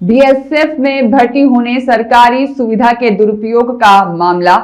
BSF में भर्ती होने सरकारी सुविधा के दुरुपयोग का मामला,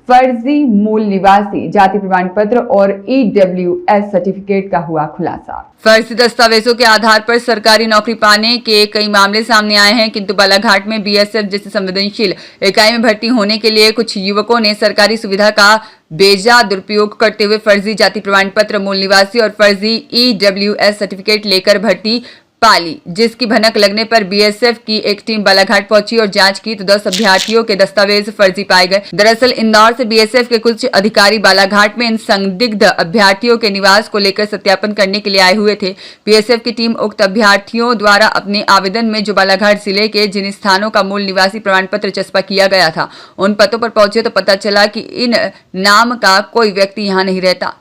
फर्जी मूल निवासी जाति प्रमाण पत्र और EWS सर्टिफिकेट का हुआ खुलासा। फर्जी दस्तावेजों के आधार पर सरकारी नौकरी पाने के कई मामले सामने आए हैं, किंतु बालाघाट में बीएसएफ जैसी संवेदनशील इकाई में भर्ती होने के लिए कुछ युवकों ने सरकारी सुविधा का बेजा दुरुपयोग करते हुए फर्जी जाति प्रमाण पत्र, मूल निवासी और फर्जी EWS सर्टिफिकेट लेकर भर्ती पाली, जिसकी भनक लगने पर बीएसएफ की एक टीम बालाघाट पहुंची और जांच की तो 10 अभ्यर्थियों के दस्तावेज फर्जी पाए गए। दरअसल इंदौर से बीएसएफ के कुछ अधिकारी बालाघाट में इन संदिग्ध अभ्यर्थियों के निवास को लेकर सत्यापन करने के लिए आए हुए थे। बीएसएफ की टीम उक्त अभ्यर्थियों द्वारा अपने आवेदन में जो बालाघाट जिले के जिन स्थानों का मूल निवासी प्रमाण पत्र चस्पा किया गया था, उन पतों पर पहुंचे तो पता चला कि इन नाम का कोई व्यक्ति यहाँ नहीं रहता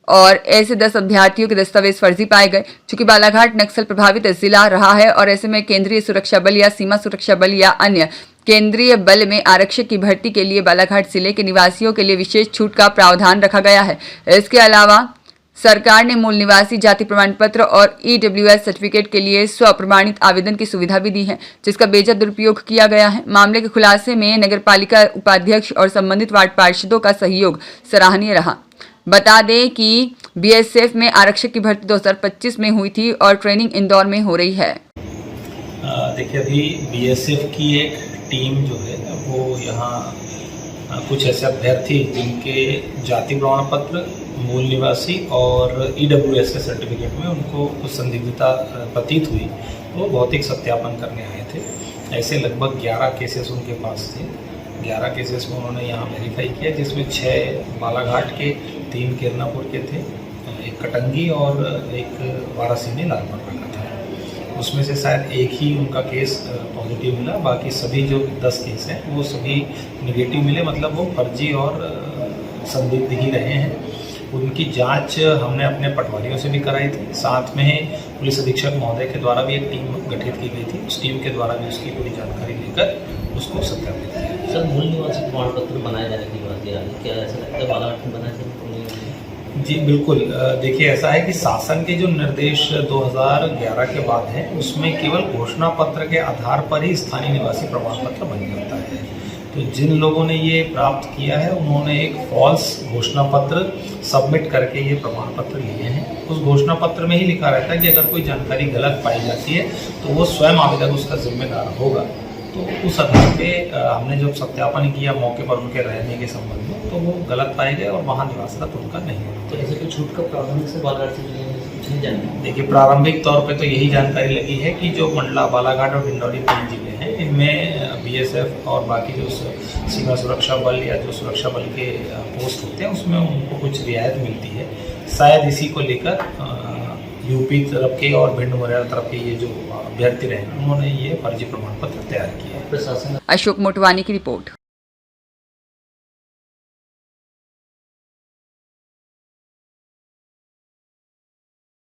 और ऐसे 10 अभ्यर्थियों के दस्तावेज फर्जी पाए गए। चूंकि बालाघाट नक्सल प्रभावित जिला रहा है और ऐसे में केंद्रीय सुरक्षा बल या सीमा सुरक्षा बल या अन्य केंद्रीय बल में आरक्षक की भर्ती के लिए बालाघाट जिले के निवासियों के लिए विशेष छूट का प्रावधान रखा गया है। इसके अलावा सरकार ने मूल निवासी जाति प्रमाण पत्र और EWS सर्टिफिकेट के लिए स्वप्रमाणित आवेदन की सुविधा भी दी है, जिसका बेजा दुरुपयोग किया गया है। मामले के खुलासे में नगरपालिका उपाध्यक्ष और संबंधित वार्ड पार्षदों का सहयोग सराहनीय रहा। बता दें कि बीएसएफ में आरक्षक की भर्ती 2025 में हुई थी और ट्रेनिंग इंदौर में हो रही है। देखिए, अभी बीएसएफ की एक टीम जो है वो यहाँ कुछ ऐसे अभ्यर्थी जिनके जाति प्रमाण पत्र, मूल निवासी और EWS के सर्टिफिकेट में उनको कुछ संदिग्धता प्रतीत हुई, वो भौतिक सत्यापन करने आए थे। ऐसे लगभग 11 केसेस उनके पास थे। 11 केसेस में उन्होंने यहाँ वेरीफाई किया, जिसमें 6 बालाघाट के, 3 किरनापुर के थे, एक कटंगी और एक वारासिनी लालबाग का था। उसमें से शायद एक ही उनका केस पॉजिटिव मिला, बाकी सभी जो 10 केस हैं वो सभी निगेटिव मिले, मतलब वो फर्जी और संदिग्ध ही रहे हैं। उनकी जांच हमने अपने पटवारियों से भी कराई थी, साथ में पुलिस अधीक्षक महोदय के द्वारा भी एक टीम गठित की गई थी। उस टीम के द्वारा भी उसकी पूरी जानकारी लेकर उसको सत्यापित किया। सर, मूल निवासी प्रमाण पत्र बनाए जाने की बात है, क्या ऐसा लगता है बालाघाट में बनाए जाने? जी बिल्कुल। देखिए, ऐसा है कि शासन के जो निर्देश 2011 के बाद हैं, उसमें केवल घोषणा पत्र के आधार पर ही स्थानीय निवासी प्रमाण पत्र बन जाता है। तो जिन लोगों ने ये प्राप्त किया है, उन्होंने एक फॉल्स घोषणा पत्र सबमिट करके ये प्रमाण पत्र लिए हैं। उस घोषणा पत्र में ही लिखा रहता है कि अगर कोई जानकारी गलत पाई जाती है तो वो स्वयं आवेदक उसका जिम्मेदार होगा। तो उस आधार पे हमने जब सत्यापन किया मौके पर उनके रहने के संबंध में, तो वो गलत पाए गए और वहाँ निवासरत उनका नहीं हुआ। तो ऐसे कोई छूट का प्रावधान से बालाघाट से कुछ नहीं जाने? देखिए, प्रारंभिक तौर पे तो यही जानकारी लगी है कि जो मंडला, बालाघाट और डिंडौरी 3 जिले हैं, इनमें बीएसएफ और बाकी जो सीमा सुरक्षा बल या जो सुरक्षा बल के पोस्ट होते हैं उसमें उनको कुछ रियायत मिलती है। शायद इसी को लेकर यूपी तरफ के और भिंड मुरैना तरफ के ये जो अभ्यर्थी रहे, उन्होंने ये फर्जी प्रमाण पत्र तैयार किया है। अशोक मोटवानी की रिपोर्ट।